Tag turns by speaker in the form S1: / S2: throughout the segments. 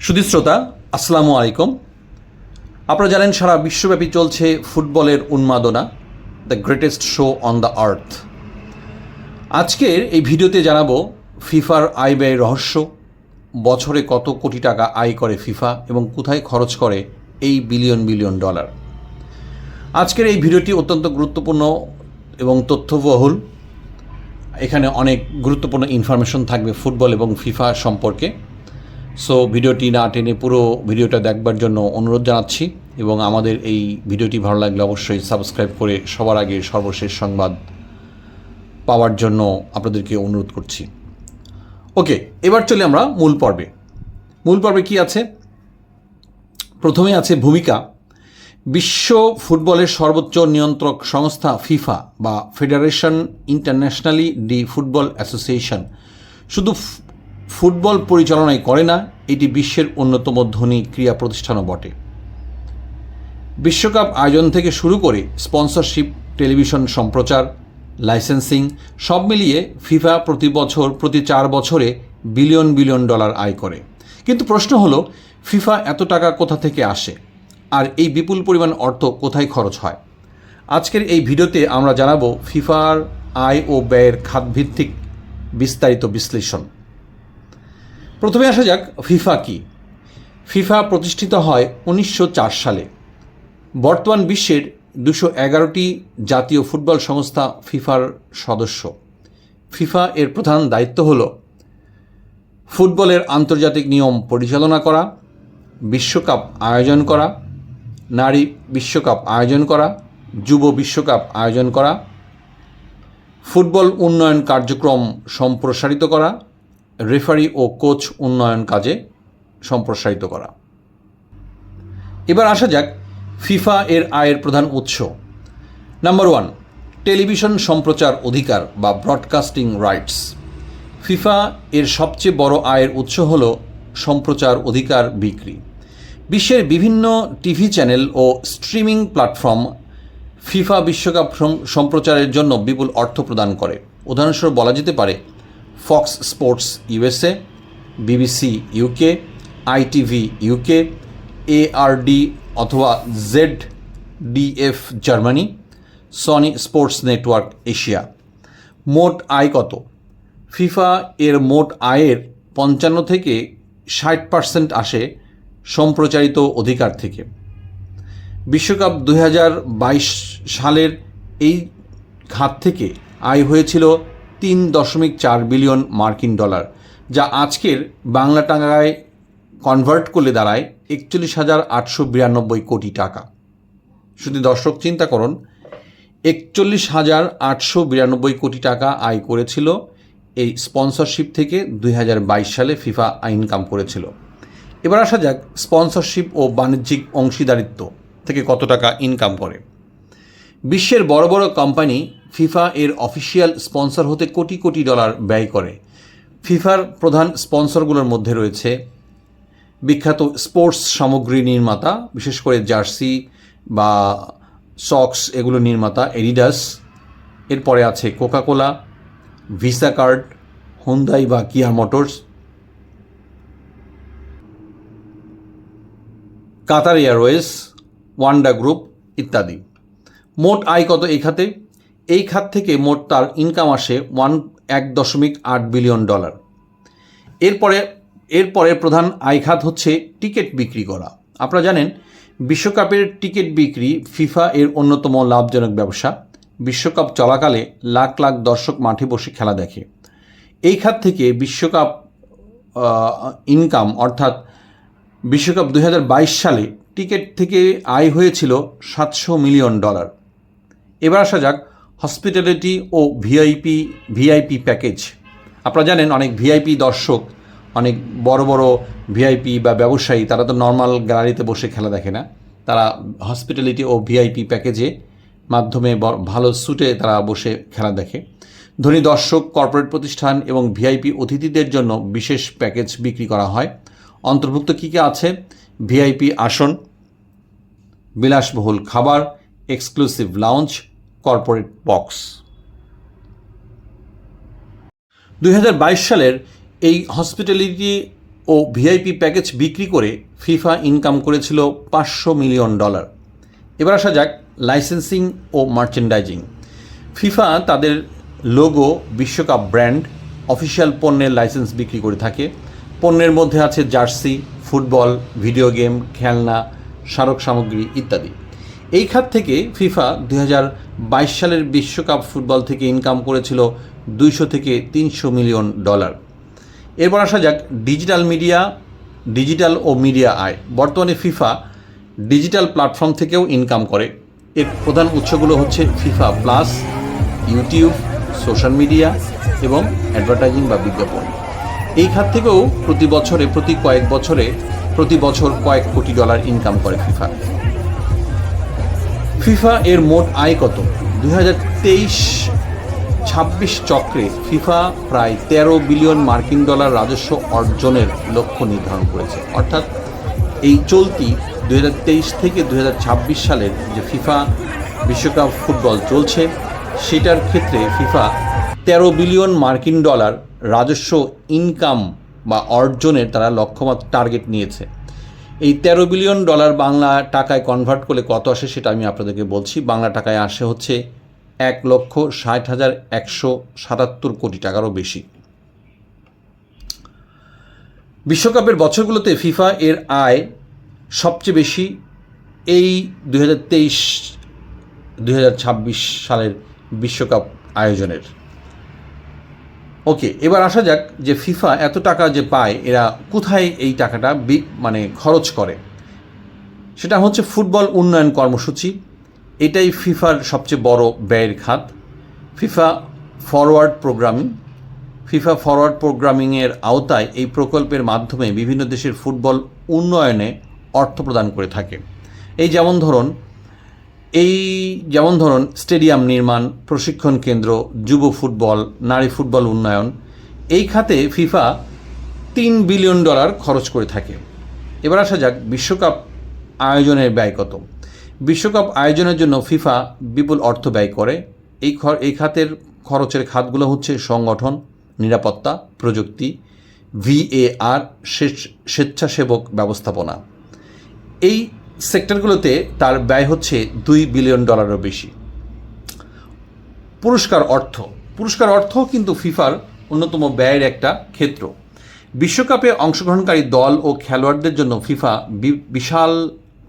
S1: সুধী শ্রোতা, আসসালামু আলাইকুম। আপনারা জানেন সারা বিশ্বব্যাপী চলছে ফুটবলের উন্মাদনা, the greatest show on the earth. আজকের এই ভিডিওতে জানাবো ফিফার আয় ব্যয় রহস্য, বছরে কত কোটি টাকা আয় করে ফিফা এবং কোথায় খরচ করে এই বিলিয়ন বিলিয়ন ডলার। আজকের এই ভিডিওটি অত্যন্ত গুরুত্বপূর্ণ এবং তথ্যবহুল। এখানে অনেক গুরুত্বপূর্ণ ইনফরমেশন থাকবে ফুটবল এবং ফিফা সম্পর্কে। সো ভিডিওটি না টেনে পুরো ভিডিওটা দেখবার জন্য অনুরোধ জানাচ্ছি এবং আমাদের এই ভিডিওটি ভালো লাগলে অবশ্যই সাবস্ক্রাইব করে সবার আগে সর্বশেষ সংবাদ পাওয়ার জন্য আপনাদেরকে অনুরোধ করছি। ওকে, এবার চলে আমরা মূল পর্বে কি আছে? প্রথমে আছে ভূমিকা। বিশ্ব ফুটবলের সর্বোচ্চ নিয়ন্ত্রক সংস্থা ফিফা বা federation internationally D football association শুধু ফুটবল পরিচালনাই করে না, এটি বিশ্বের অন্যতম ধনী ক্রীড়া প্রতিষ্ঠানও বটে। বিশ্বকাপ আয়োজন থেকে শুরু করে স্পন্সরশিপ, টেলিভিশন সম্প্রচার, লাইসেন্সিং সব মিলিয়ে ফিফা প্রতি 4 বছরে বিলিয়ন বিলিয়ন ডলার আয় করে। কিন্তু প্রশ্ন হলো, ফিফা এত টাকা কোথা থেকে আসে আর এই বিপুল পরিমাণ অর্থ কোথায় খরচ হয়? আজকের এই ভিডিওতে আমরা জানাবো ফিফার আয় ও ব্যয়ের খাতভিত্তিক বিস্তারিত বিশ্লেষণ। প্রথমে আসা যাক, ফিফা কি? ফিফা প্রতিষ্ঠিত হয় 1904 সালে। বর্তমান বিশ্বের 211টি জাতীয় ফুটবল সংস্থা ফিফার সদস্য। ফিফা এর প্রধান দায়িত্ব হল ফুটবলের আন্তর্জাতিক নিয়ম পরিচালনা করা, বিশ্বকাপ আয়োজন করা, নারী বিশ্বকাপ আয়োজন করা, যুব বিশ্বকাপ আয়োজন করা, ফুটবল উন্নয়ন কার্যক্রম সম্প্রসারিত করা, রেফারি ও কোচ উন্নয়ন কাজে সম্প্রসারিত করা। এবার আসা যাক ফিফা এর আয়ের প্রধান উৎস। নাম্বার 1, টেলিভিশন সম্প্রচার অধিকার বা ব্রডকাস্টিং রাইটস। ফিফা এর সবচেয়ে বড় আয়ের উৎস হল সম্প্রচার অধিকার বিক্রি। বিশ্বের বিভিন্ন টিভি চ্যানেল ও স্ট্রিমিং প্ল্যাটফর্ম ফিফা বিশ্বকাপ সম্প্রচারের জন্য বিপুল অর্থ প্রদান করে। উদাহরণস্বরূপ বলা যেতে পারে Fox Sports USA, BBC UK, ITV UK, ARD অথবা ZDF Germany, Sony Sports Network Asia. মোট আয় কত? ফিফা এর মোট আয়ের 55 থেকে 60% আসে সম্প্রচারিত অধিকার থেকে। বিশ্বকাপ 2022 সালের এই খাত থেকে আয় হয়েছিল 3.4 বিলিয়ন মার্কিন ডলার, যা আজকের বাংলা টাকায় কনভার্ট করলে দাঁড়ায় 41,892 কোটি টাকা। শুধু দর্শক চিন্তা করুন, 41,892 কোটি টাকা আয় করেছিল এই স্পন্সরশিপ থেকে 2022 সালে ফিফা ইনকাম করেছিল। এবার আসা যাক স্পন্সরশিপ ও বাণিজ্যিক অংশীদারিত্ব থেকে কত টাকা ইনকাম করে। বিশ্বের বড় বড় কোম্পানি ফিফা এর অফিসিয়াল স্পন্সর হতে কোটি কোটি ডলার ব্যয় করে। ফিফার প্রধান স্পন্সরগুলোর মধ্যে রয়েছে বিখ্যাত স্পোর্টস সামগ্রী নির্মাতা, বিশেষ করে জার্সি বা সক্স এগুলো নির্মাতা এডিডাস। এরপরে আছে কোকাকোলা, ভিসা কার্ড, হুন্দাই বা কিয়া motors, Qatar Airways, Wanda group ইত্যাদি। মোট আয় কত এই খাতে? এই খাত থেকে মোট তার ইনকাম আসে 1.8 বিলিয়ন ডলার। এরপরে প্রধান আয় খাত হচ্ছে টিকিট বিক্রি করা। আপনারা জানেন বিশ্বকাপের টিকিট বিক্রি ফিফা এর অন্যতম লাভজনক ব্যবসা। বিশ্বকাপ চলাকালে লাখ লাখ দর্শক মাঠে বসে খেলা দেখে। এই খাত থেকে বিশ্বকাপ ইনকাম অর্থাৎ বিশ্বকাপ 2022 সালে টিকিট থেকে আয় হয়েছিল 700 মিলিয়ন ডলার। এবার আসা যাক হসপিটালিটি ও ভিআইপি প্যাকেজ। আপনারা জানেন অনেক ভিআইপি দর্শক, অনেক বড় বড় ভিআইপি বা ব্যবসায়ী, তারা তো নর্মাল গ্যালারিতে বসে খেলা দেখে না, তারা হসপিটালিটি ও ভিআইপি প্যাকেজে মাধ্যমে ভালো স্যুটে তারা বসে খেলা দেখে। ধনী দর্শক, কর্পোরেট প্রতিষ্ঠান এবং ভিআইপি অতিথিদের জন্য বিশেষ প্যাকেজ বিক্রি করা হয়। অন্তর্ভুক্ত কী কী আছে? ভিআইপি আসন, বিলাসবহুল খাবার, এক্সক্লুসিভ লাউঞ্জ, কর্পোরেট বক্স। 2022 সালের এই হসপিটালিটি ও ভিআইপি প্যাকেজ বিক্রি করে ফিফা ইনকাম করেছিল $500 মিলিয়ন। এবার আসা যাক লাইসেন্সিং ও মার্চেন্ডাইজিং। ফিফা তাদের লোগো, বিশ্বকাপ ব্র্যান্ড, অফিসিয়াল পণ্যের লাইসেন্স বিক্রি করে থাকে। পণ্যের মধ্যে আছে জার্সি, ফুটবল, ভিডিও গেম, খেলনা, স্মারক সামগ্রী ইত্যাদি। এই খাত থেকে ফিফা 2022 সালের বিশ্বকাপ ফুটবল থেকে ইনকাম করেছিল $200 থেকে $300 মিলিয়ন। এরপর আসা যাক ডিজিটাল ও মিডিয়া আয়। বর্তমানে ফিফা ডিজিটাল প্ল্যাটফর্ম থেকেও ইনকাম করে। এর প্রধান উৎসগুলো হচ্ছে FIFA plus, YouTube, social media এবং অ্যাডভার্টাইজিং বা বিজ্ঞাপন। এই খাত থেকেও প্রতি বছর কয়েক কোটি ডলার ইনকাম করে ফিফা। ফিফা এর মোট আয় কত? 2023-26 চক্রে ফিফা প্রায় $13 বিলিয়ন রাজস্ব অর্জনের লক্ষ্য নির্ধারণ করেছে। অর্থাৎ এই চলতি 2023 থেকে 2026 সালের যে ফিফা বিশ্বকাপ ফুটবল চলছে সেটার ক্ষেত্রে ফিফা $13 বিলিয়ন রাজস্ব ইনকাম বা অর্জনের তারা লক্ষ্যমাত্রা টার্গেট নিয়েছে। এই $13 বিলিয়ন বাংলা টাকায় কনভার্ট করলে কত আসে সেটা আমি আপনাদেরকে বলছি। বাংলা টাকায় আসে হচ্ছে 1,60,177 কোটি টাকারও বেশি। বিশ্বকাপের বছরগুলোতে ফিফা এর আয় সবচেয়ে বেশি এই 2023-2026 সালের বিশ্বকাপ আয়োজনের। ওকে, এবার আসা যাক যে ফিফা এত টাকা যে পায় এরা কোথায় এই টাকাটা খরচ করে। সেটা হচ্ছে ফুটবল উন্নয়ন কর্মসূচি। এটাই ফিফার সবচেয়ে বড় ব্যয়ের খাত। ফিফা ফরওয়ার্ড প্রোগ্রামিংয়ের আওতায় এই প্রকল্পের মাধ্যমে বিভিন্ন দেশের ফুটবল উন্নয়নে অর্থ প্রদান করে থাকে। যেমন ধরুন স্টেডিয়াম নির্মাণ, প্রশিক্ষণ কেন্দ্র, যুব ফুটবল, নারী ফুটবল উন্নয়ন। এই খাতে ফিফা $3 বিলিয়ন খরচ করে থাকে। এবার আসা যাক বিশ্বকাপ আয়োজনের ব্যয় কত। বিশ্বকাপ আয়োজনের জন্য ফিফা বিপুল অর্থ ব্যয় করে। এই খাতের খরচের খাতগুলো হচ্ছে সংগঠন, নিরাপত্তা, প্রযুক্তি, VAR, স্বেচ্ছাসেবক ব্যবস্থাপনা। এই সেক্টরগুলোতে তার ব্যয় হচ্ছে $2 বিলিয়ন বেশি। পুরস্কার অর্থ কিন্তু ফিফার অন্যতম ব্যয়ের একটা ক্ষেত্র। বিশ্বকাপে অংশগ্রহণকারী দল ও খেলোয়াড়দের জন্য ফিফা বিশাল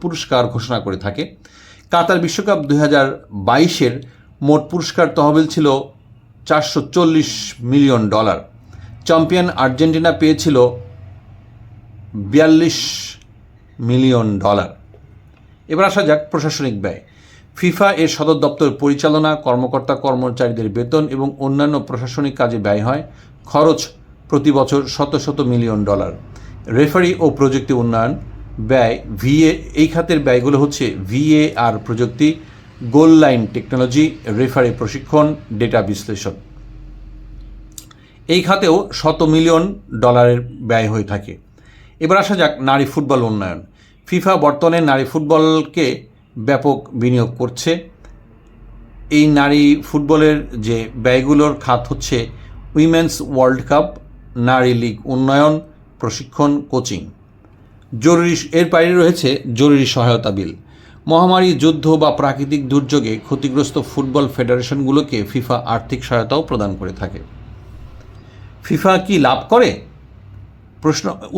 S1: পুরস্কার ঘোষণা করে থাকে। কাতার বিশ্বকাপ 2022-এর মোট পুরস্কার তহবিল ছিল $440 মিলিয়ন। চ্যাম্পিয়ন আর্জেন্টিনা পেয়েছিল $42 মিলিয়ন। এবার আসা যাক প্রশাসনিক ব্যয়। ফিফা এর সদর দপ্তর পরিচালনা, কর্মচারীদের বেতন এবং অন্যান্য প্রশাসনিক কাজে ব্যয় হয়। খরচ প্রতি বছর $শত মিলিয়ন। রেফারি ও প্রযুক্তি উন্নয়ন ব্যয় এই খাতের ব্যয়গুলো হচ্ছে VAR প্রযুক্তি, গোল লাইন টেকনোলজি, রেফারি প্রশিক্ষণ, ডেটা বিশ্লেষণ। এই খাতেও $100 মিলিয়ন ব্যয় হয়ে থাকে। এবার আসা যাক নারী ফুটবল উন্নয়ন। ফিফা বর্তমানে নারী ফুটবলকে ব্যাপক বিনিয়োগ করছে। এই নারী ফুটবলের যে ব্যয়গুলোর খাত হচ্ছে উইমেন্স ওয়ার্ল্ড কাপ, নারী লীগ উন্নয়ন, প্রশিক্ষণ, কোচিং। এর বাইরে রয়েছে জরুরি সহায়তা বিল। মহামারী, যুদ্ধ বা প্রাকৃতিক দুর্যোগে ক্ষতিগ্রস্ত ফুটবল ফেডারেশনগুলোকে ফিফা আর্থিক সহায়তাও প্রদান করে থাকে। ফিফা কি লাভ করে?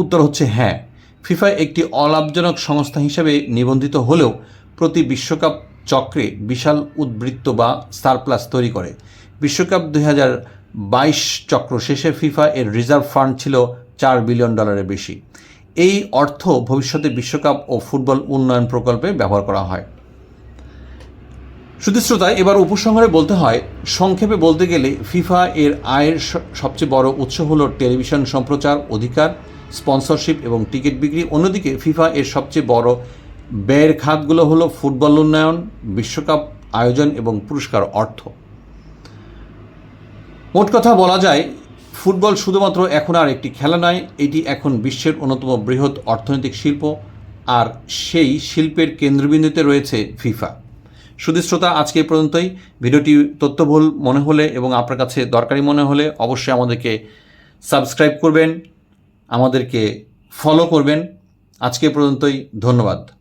S1: উত্তর হচ্ছে হ্যাঁ। ফিফা একটি অলাভজনক সংস্থা হিসেবে নিবন্ধিত হলেও প্রতি বিশ্বকাপ চক্রে বিশাল উদ্বৃত্ত বা সারপ্লাস তৈরি করে। বিশ্বকাপ 2022 চক্র শেষে ফিফা এর রিজার্ভ ফান্ড ছিল $4 বিলিয়ন বেশি। এই অর্থ ভবিষ্যতে বিশ্বকাপ ও ফুটবল উন্নয়ন প্রকল্পে ব্যবহার করা হয়। শুধু শ্রোতা, এবার উপসংহারে বলতে হয়, সংক্ষেপে বলতে গেলে ফিফা এর আয়ের সবচেয়ে বড় উৎস হলো টেলিভিশন সম্প্রচার অধিকার, স্পন্সরশিপ এবং টিকিট বিক্রি। অন্যদিকে ফিফা এর সবচেয়ে বড় ব্যয়ের খাতগুলো হলো ফুটবল উন্নয়ন, বিশ্বকাপ আয়োজন এবং পুরস্কার অর্থ। মোট কথা বলা যায়, ফুটবল শুধুমাত্র এখন আর একটি খেলা নয়, এটি এখন বিশ্বের অন্যতম বৃহৎ অর্থনৈতিক শিল্প, আর সেই শিল্পের কেন্দ্রবিন্দুতে রয়েছে ফিফা। শুধু শ্রোতা, আজকে এই পর্যন্তই। ভিডিওটি তথ্যবহুল মনে হলে এবং আপনার কাছে দরকারি মনে হলে অবশ্যই আমাদেরকে সাবস্ক্রাইব করবেন, আমাদেরকে ফলো করবেন। আজকে পর্যন্তই, ধন্যবাদ।